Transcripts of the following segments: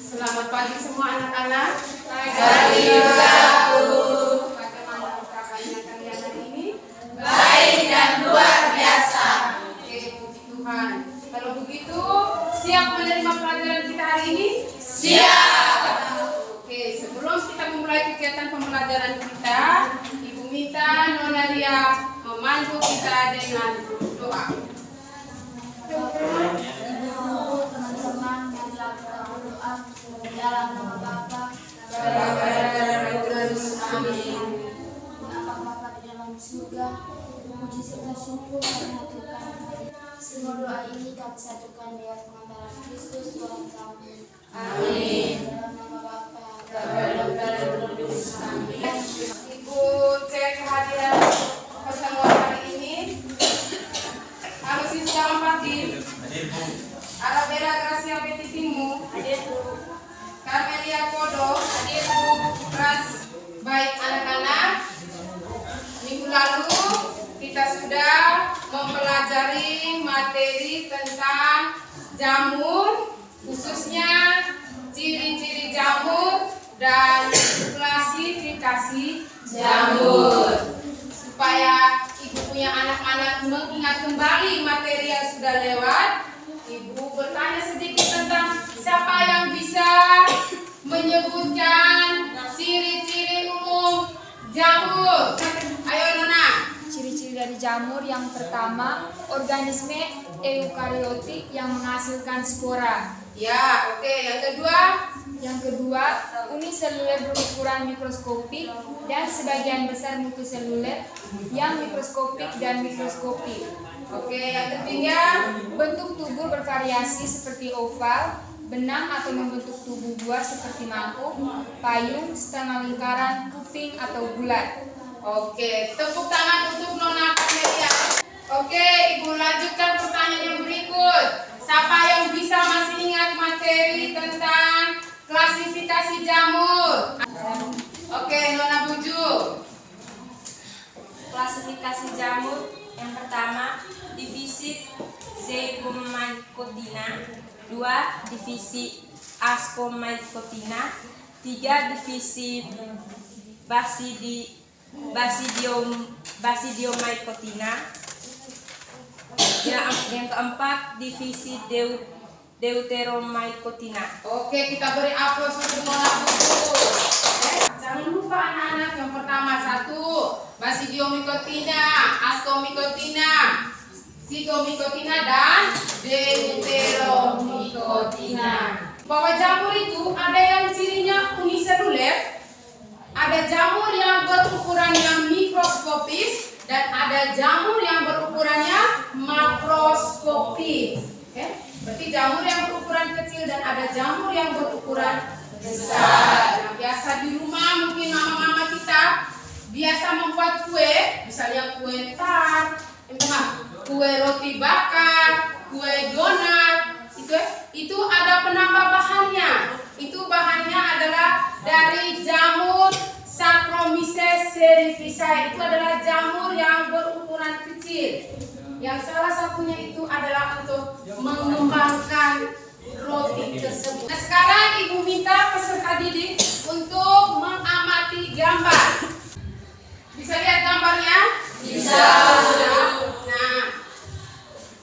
Selamat pagi semua anak-anak. Pagi juga, Bu. Bagaimana kabarnya kalian hari ini? Baik dan luar biasa. Oke, puji Tuhan. Kalau begitu, siap menerima pelajaran kita hari ini? Siap. Oke, sebelum kita memulai kegiatan pembelajaran kita, Ibu minta Nona Ria memandu kita dengan doa. Teman-teman, marilah kita berdoa dalam nama Bapa dan Amin. Bapa Bapa di dalam surga, puji serta syukur karena Tuhan. Semua doa ini kami satukan di atas pengantaran Kristus Tuhan kami. Amin. Dalam nama Bapa Dalam Amin. Ibu cek kehadiran pertemuan hari ini. Halo siswa 4 Arabella Gracia Betitimu, Carmelia Kodo, baik anak-anak. Minggu lalu kita sudah mempelajari materi tentang jamur, khususnya ciri-ciri jamur dan klasifikasi jamur. Supaya ibu punya anak-anak mengingat kembali materi yang sudah lewat, ibu bertanya sedikit tentang siapa yang bisa menyebutkan ciri-ciri umum jamur. Ayo Nona. Ciri-ciri dari jamur yang pertama, organisme eukariotik yang menghasilkan spora. Ya, oke. Yang kedua, uniseluler berukuran mikroskopik dan sebagian besar multiseluler yang mikroskopik dan mikroskopik. Oke, yang ketiga, Bentuk tubuh bervariasi seperti oval, benang atau membentuk tubuh buah seperti mangkuk, payung, setengah lingkaran, kuping atau bulat. oke. Tepuk tangan untuk Nona Carmelia. Oke, Ibu lanjutkan pertanyaan yang berikut. Siapa yang bisa masih ingat materi tentang klasifikasi jamur? Oke, Nona Buju. Klasifikasi jamur yang pertama, divisi Zygomycotina, 2 divisi Ascomycotina, 3 divisi Basidiomycotina, yang keempat divisi Deuteromycotina. Oke, kita beri aplaus untuk Nona Buju. Jangan lupa anak-anak, yang pertama 1 Basidiomycotina, Ascomycotina, Zygomycotina dan Deuteromycotina. Bahwa jamur itu ada yang cirinya uniseluler, ada jamur yang berukuran yang mikroskopis, dan ada jamur yang berukurannya makroskopis. Oke? Berarti jamur yang berukuran kecil dan ada jamur yang berukuran besar. Nah, biasa di rumah mungkin mama-mama kita biasa membuat kue, misalnya kue tart, kue roti bakar, kue donat, itu ada penambah bahannya. Itu bahannya adalah dari jamur Saccharomyces cerevisiae. Itu adalah jamur yang berukuran kecil. Yang salah satunya itu adalah untuk mengembangkan roti tersebut. Nah, sekarang Ibu minta peserta didik untuk mengamati gambar. Bisa lihat gambarnya? Bisa. Nah,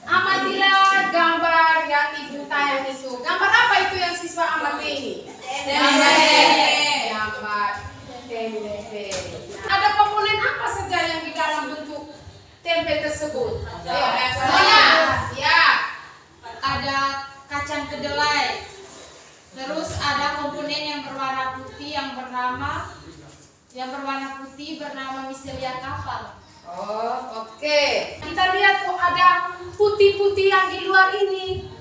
amatilah gambar yang Ibu tayang itu. Gambar apa itu yang siswa amati ini? Gambar tempe. Nah, ada komponen apa saja yang di dalam bentuk tempe tersebut? Ayo, semuanya. Ya. Ada kacang kedelai, terus ada komponen yang berwarna putih bernama miselia kapal. Oh, oke. Kita lihat tuh ada putih-putih yang di luar ini.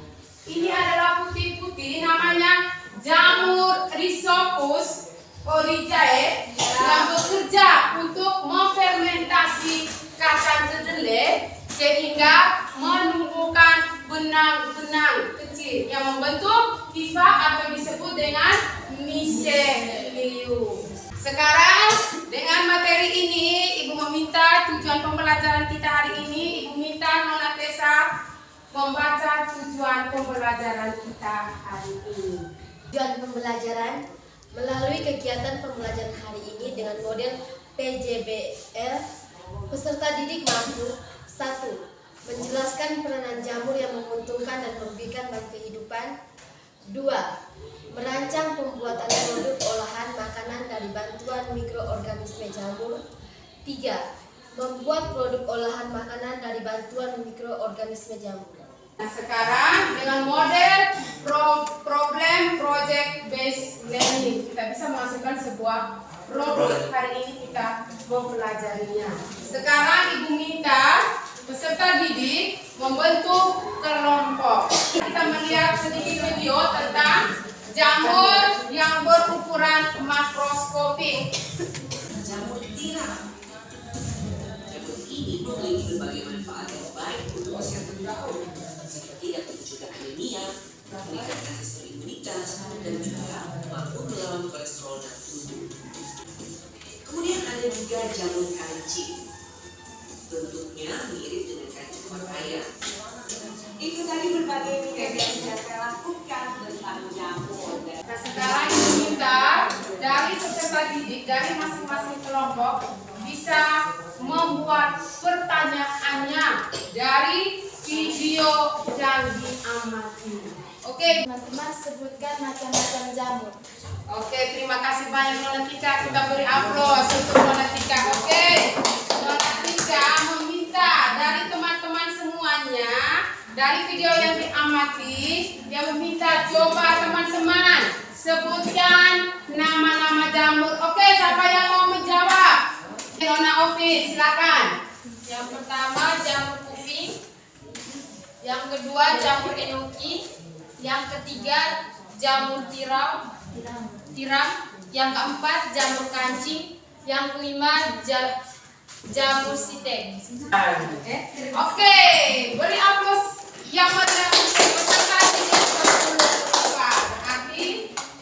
Ini adalah putih-putih, namanya jamur Rhizopus oryzae yang bekerja untuk memfermentasi kacang kedelai sehingga menumbuhkan benang-benang kecil yang membentuk hifa atau disebut dengan miselium. Sekarang dengan materi ini Ibu meminta tujuan pembelajaran kita hari ini. Ibu minta Nona Tessa membaca tujuan pembelajaran kita hari ini. Tujuan pembelajaran melalui kegiatan pembelajaran hari ini dengan model PJBL. Peserta didik mampu 1. Menjelaskan peranan jamur yang menguntungkan dan merugikan bagi kehidupan. 2. Merancang pembuatan produk olahan makanan dari bantuan mikroorganisme jamur. 3. Membuat produk olahan makanan dari bantuan mikroorganisme jamur. Nah, sekarang dengan model problem project based learning kita bisa menghasilkan sebuah produk. Hari ini kita mempelajarinya. Sekarang Ibu minta peserta didik membentuk kelompok. Kita melihat sedikit video tentang jamur yang berukuran makroskopik. Jamur tiram. Jamur ini memiliki berbagai manfaat yang baik untuk kesehatan tubuh, seperti dapat mencegah anemia, meningkatkan sistem imunitas, dan juga mampu melawan kolesterol dalam tubuh. Kemudian ada juga jamur kancing. Bentuknya mirip dengan kancing papaya. Itu tadi berbagai video yang sudah saya lakukan tentang jamur. Nah, sekarang Ibu minta dari peserta didik dari masing-masing kelompok bisa membuat pertanyaannya dari video yang diamati. Oke. Teman-teman, sebutkan macam-macam jamur. Oke, terima kasih banyak Nona Tika. Kita beri aplaus untuk Nona Tika. Oke, Nona Tika meminta dari teman-teman semuanya dari video yang diamati, dia meminta coba teman-teman sebutkan nama-nama jamur. Oke, siapa yang mau menjawab? Nona Ovi, silakan. Yang pertama jamur kuping, yang kedua jamur enoki, yang ketiga jamur tiram, yang keempat jamur kancing, yang kelima jamur sitek. Oke, beri aplaus yang meriah untuk peserta didik kedua. Berarti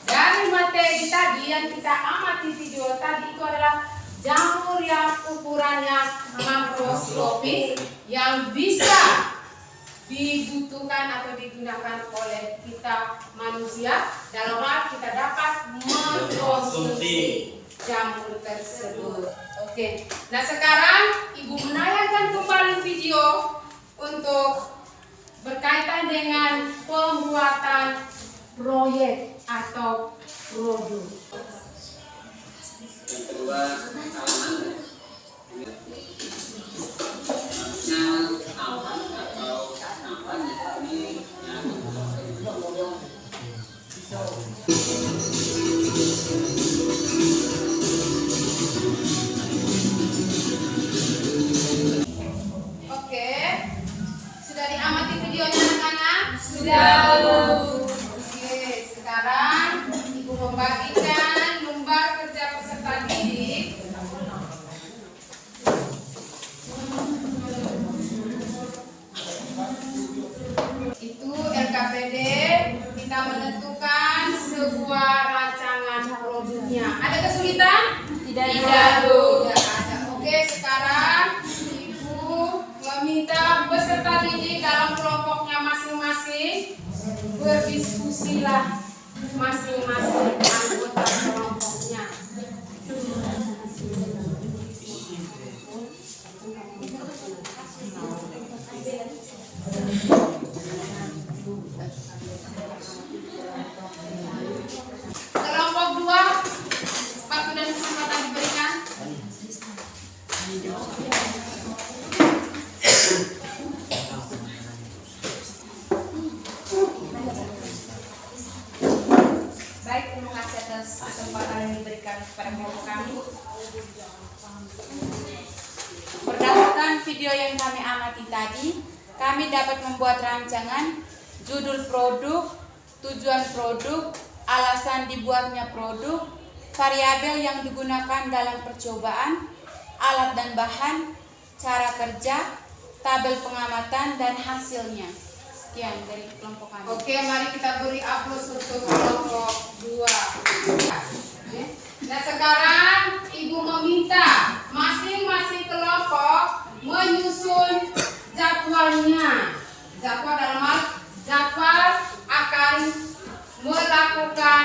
dari materi tadi yang kita amati video tadi itu adalah jamur yang ukurannya makroskopik yang bisa dibutuhkan atau digunakan oleh kita manusia dalam hal kita dapat mengkonsumsi jamur tersebut. Oke, nah sekarang Ibu menayangkan kembali video untuk berkaitan dengan pembuatan proyek atau produk. Yang kedua, Oke, sudah diamati videonya anak-anak? Sudah. Oke, sekarang Ibu membagikan lembar kerja peserta didik. Itu LKPD, kita menentukan sebuah rancangan produknya. Ada kesulitan? Tidak. Tidak ada. Oke, sekarang Ibu meminta peserta didik dalam kelompoknya masing-masing berdiskusilah masing-masing anggota kelompoknya. Kelompok 2, waktu dan kesempatan diberikan. Baik, terima kasih atas kesempatan yang diberikan kepada kelompok kami. Berdasarkan video yang kami amati tadi, kami dapat membuat rancangan, judul produk, tujuan produk, alasan dibuatnya produk, variabel yang digunakan dalam percobaan, alat dan bahan, cara kerja, tabel pengamatan, dan hasilnya. Sekian dari kelompok kami. Oke, mari kita beri aplaus untuk kelompok 2. Nah, sekarang Ibu meminta masing-masing kelompok menyusun jadwalnya. Jadwal dalam hal jadwal akan melakukan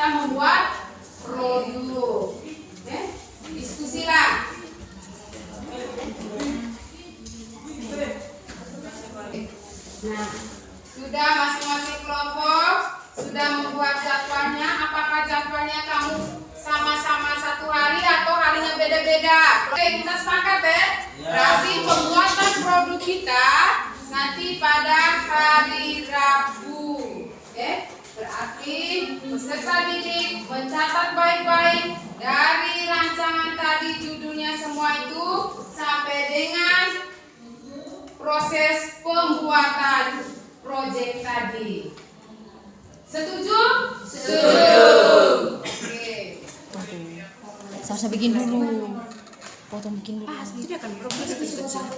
kita membuat produk. Oke, diskusilah. Nah, sudah masing-masing kelompok sudah membuat jadwalnya. Apakah jadwalnya kamu sama-sama satu hari atau harinya beda-beda? Oke, kita sepakat ya. Berarti pembuatan produk kita nanti pada hari Rabu. Oke, berarti peserta didik mencatat baik-baik dari rancangan tadi, judulnya semua itu sampai dengan proses pembuatan proyek tadi. Setuju? Setuju. Oke. Saya bikin dulu. Potong bikin dulu. Dia akan progres kecil-kecil.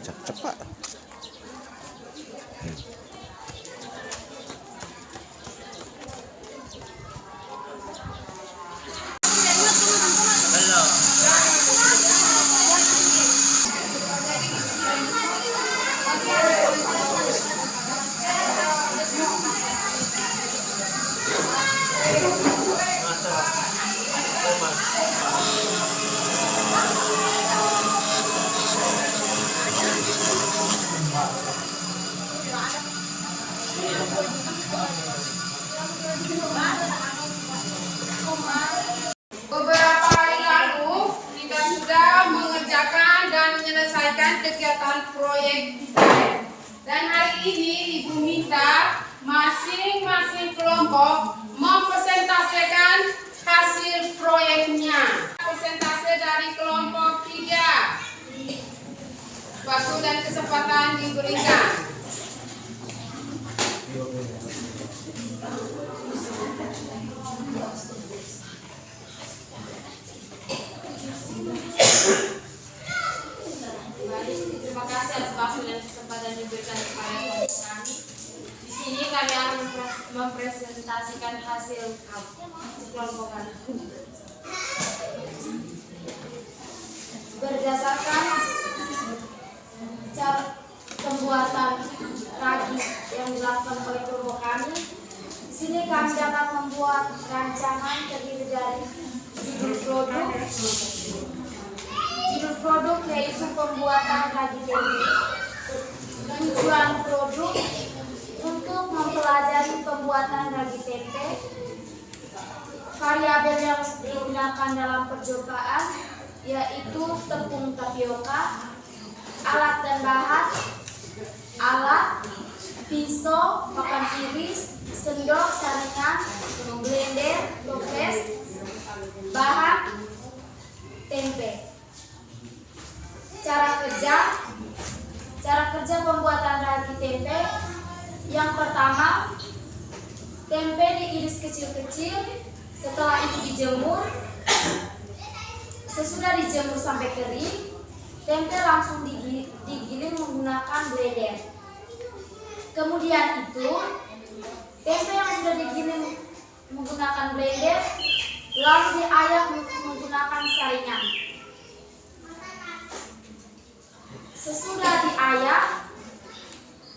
Cepat. Beberapa hari lalu kita sudah mengerjakan dan menyelesaikan kegiatan proyek kita. Dan hari ini Ibu minta masing-masing kelompok mempresentasikan hasil proyeknya. Presentasi dari kelompok 3. Waktu dan kesempatan diberikan. Terima kasih atas waktu dan kesempatan diberikan kepada kami. Di sini kami akan mempresentasikan hasil kelompok kami. Berdasarkan cara pembuatan ragi yang dilakukan oleh kelompok kami, di sini kami dapat membuat rancangan terdiri dari judul produk. Judul produk yaitu pembuatan ragi tempe. Tujuan produk untuk mempelajari pembuatan ragi tempe. Variabel yang digunakan dalam percobaan yaitu tepung tapioka, alat dan bahan, alat, pisau, papan iris, sendok, saringan, blender, toples, bahan, tempe. Cara kerja pembuatan ragi tempe. Yang pertama, tempe diiris kecil-kecil, setelah itu dijemur. Sesudah dijemur sampai kering, tempe langsung digiling menggunakan blender. Kemudian itu, tempe yang sudah digiling menggunakan blender lalu diayak menggunakan saringan. Sesudah diayak,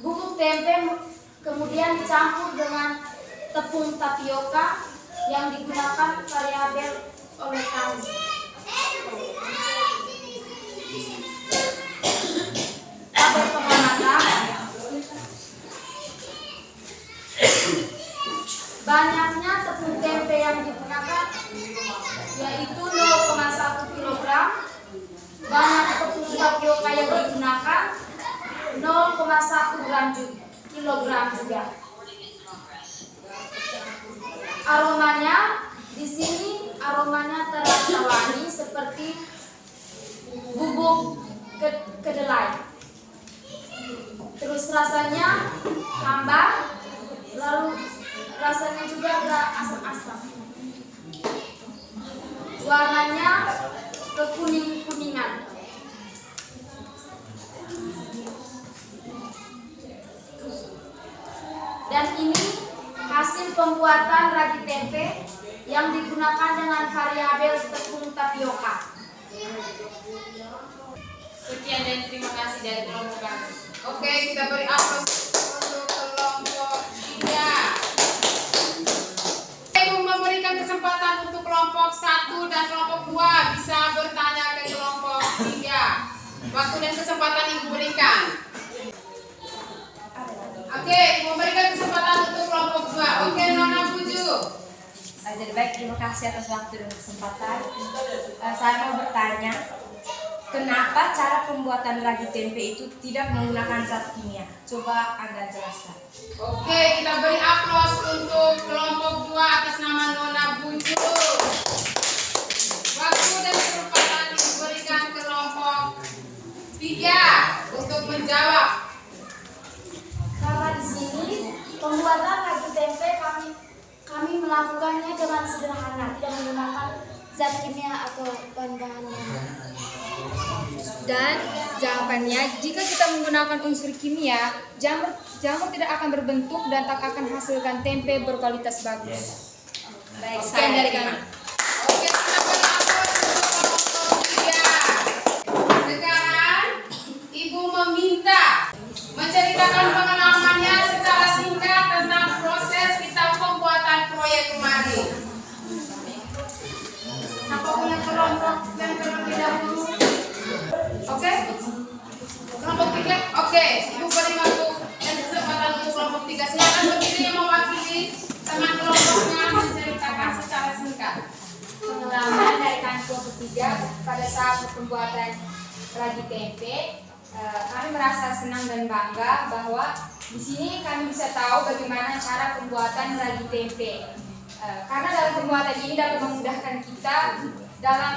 bubuk tempe kemudian dicampur dengan tepung tapioka yang digunakan variabel oleh kami. Tabel pengamatan, banyaknya tepung tempe yang digunakan yaitu 0,1 kg. Banyak tepung tapioka yang digunakan 0,1 kilogram juga. Aromanya di sini aromanya terasa wangi seperti bubuk kedelai. terus rasanya hambar, lalu rasanya juga agak asam-asam. Warnanya kekuning-kuningan. Dan ini hasil pembuatan ragi tempe yang digunakan dengan variabel tepung tapioka. Sekian dan terima kasih dari kelompok kami. Oke, kita beri aplaus untuk kelompok 3. Saya mau memberikan kesempatan untuk kelompok 1 dan kelompok 2 bisa bertanya ke kelompok 3. Waktu dan kesempatan Ibu berikan. Oke, memberikan kesempatan untuk kelompok 2. Oke, Nona Buju. Jadi baik, terima kasih atas waktu dan kesempatan. Saya mau bertanya, kenapa cara pembuatan ragi tempe itu tidak menggunakan zat kimia? Coba Anda jelaskan. Oke, kita beri aplaus untuk kelompok 2 atas nama Nona Buju. Waktu dan kesempatan diberikan ke kelompok 3 untuk menjawab. Karena di sini pembuatan ragi tempe kami melakukannya dengan sederhana, tidak menggunakan zat kimia atau bahan-bahan lain. Dan jawabannya, jika kita menggunakan unsur kimia, jamur tidak akan berbentuk dan tak akan hasilkan tempe berkualitas bagus. Baik, Sekian dari kami. Oke, kita beri aplaus untuk kelompok 3. Sekarang Ibu meminta menceritakan pengalamannya secara singkat tentang proses kita pembuatan proyek kemarin. Siapa punya kelompok yang terlebih dahulu? Oke? Kelompok 3? Oke, Ibu beri waktu dan kesempatan untuk kelompok 3. Silakan berdiri yang mewakili teman kelompoknya menceritakan secara singkat. Pengalaman dari kami kelompok 3 pada saat pembuatan ragi tempe, kami merasa senang dan bangga bahwa di sini kami bisa tahu bagaimana cara pembuatan ragi tempe. Karena dalam pembuatan ini dapat memudahkan kita dalam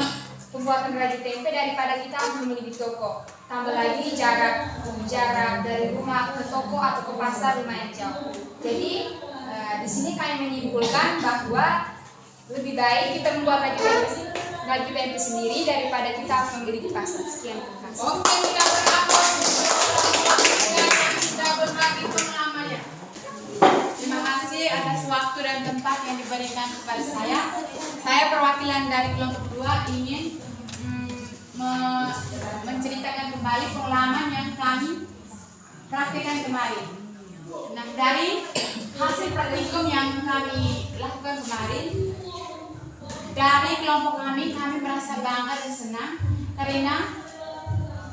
pembuatan ragi tempe daripada kita harus membeli di toko. Tambah lagi jarak dari rumah ke toko atau ke pasar lumayan jauh. Jadi di sini kami menyimpulkan bahwa lebih baik kita membuat ragi tempe sendiri daripada kita harus membeli di pasar. Sekian, terima kasih. Oke, kita beraplaus untuk kelompok 3 yang sudah berbagi pengalamannya. Terima kasih atas waktu dan tempat yang diberikan kepada saya. Saya perwakilan dari kelompok 2 ingin menceritakan kembali pengalaman yang kami praktikkan kemarin. Nah, dari hasil praktikum yang kami lakukan kemarin, dari kelompok kami merasa bangga dan senang karena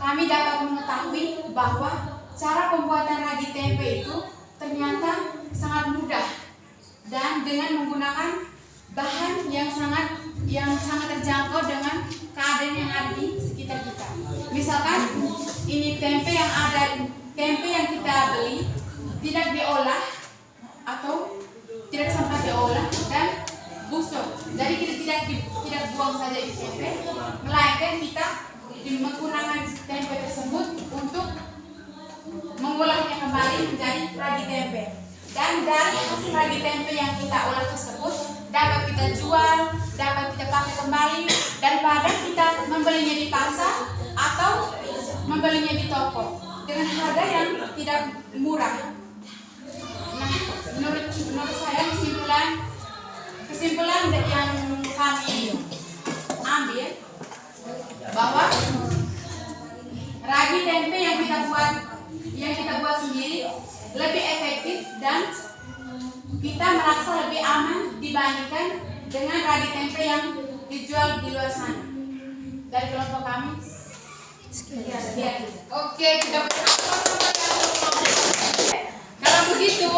kami dapat mengetahui bahwa cara pembuatan ragi tempe itu ternyata sangat mudah dan dengan menggunakan bahan yang sangat terjangkau dengan keadaan yang ada di sekitar kita. Misalkan ini tempe yang kita beli tidak diolah atau tidak sempat diolah dan busuk. Jadi kita tidak buang saja di tempe, melainkan kita menggunakan tempe tersebut untuk mengolahnya kembali menjadi ragi tempe. Dan dari hasil ragi tempe yang kita olah tersebut dapat kita jual, dapat kita pakai kembali, dan pada kita membelinya di pasar atau membelinya di toko dengan harga yang tidak murah. Nah, menurut saya kesimpulan yang kami ambil bahwa ragi tempe yang kita buat sendiri lebih efektif dan kita merasa lebih aman dibandingkan dengan ragi tempe yang dijual di luar sana. Dari kelompok kami sekian. Oke, kita beraplaus. Kalau begitu,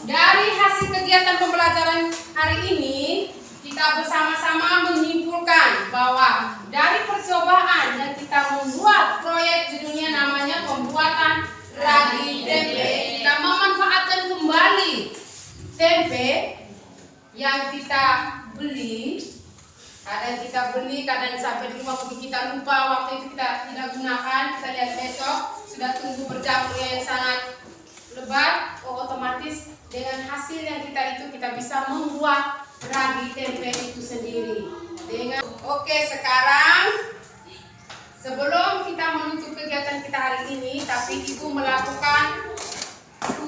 dari hasil kegiatan pembelajaran hari ini, kita bersama-sama menyimpulkan bahwa dari percobaan yang kita membuat proyek judulnya namanya pembuatan ragi tempe, kita memanfaatkan kembali tempe yang kita beli. Ada kadang kita beli, kadang sampai di rumah mungkin kita lupa, waktu itu kita tidak gunakan, kita lihat besok sudah tumbuh berjamur yang sangat lebat, otomatis dengan hasil yang kita itu kita bisa membuat ragi tempe itu sendiri. Oke, sekarang sebelum kita menutup kegiatan kita hari ini, tapi Ibu melakukan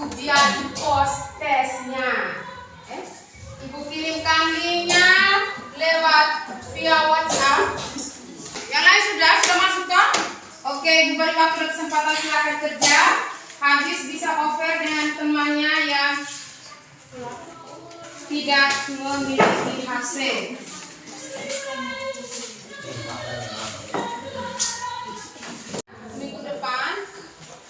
ujian post testnya. Ibu kirimkan linknya lewat via WhatsApp. Yang lain sudah masuk toh? Oke, Ibu beri waktu kesempatan silakan kerja. Habis bisa offer dengan temannya yang tidak memiliki HP. Minggu depan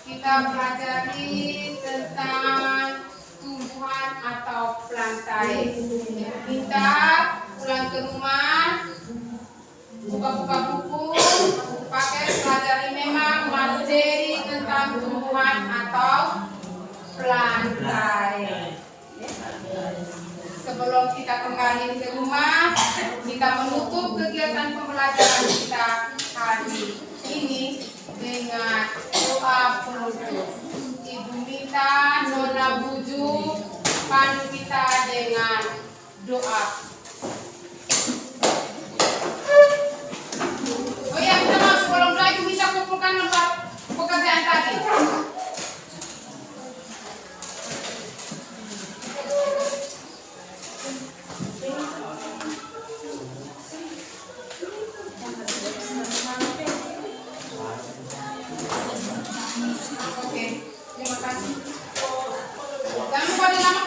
kita pelajari tentang tumbuhan atau plantae. Kita pulang ke rumah, buka-buka buku, pakai pelajari memang materi tentang tumbuhan atau plantae. Sebelum kita kembali ke rumah, kita menutup kegiatan pembelajaran kita hari ini dengan doa penutup. Ibu minta Nona Buju pandu kita dengan doa. Oh ya, kita masuk kolom doa. Ibu bisa kumpulkan tempat pekerjaan tadi. Oke, terima kasih. Jangan lupa di nama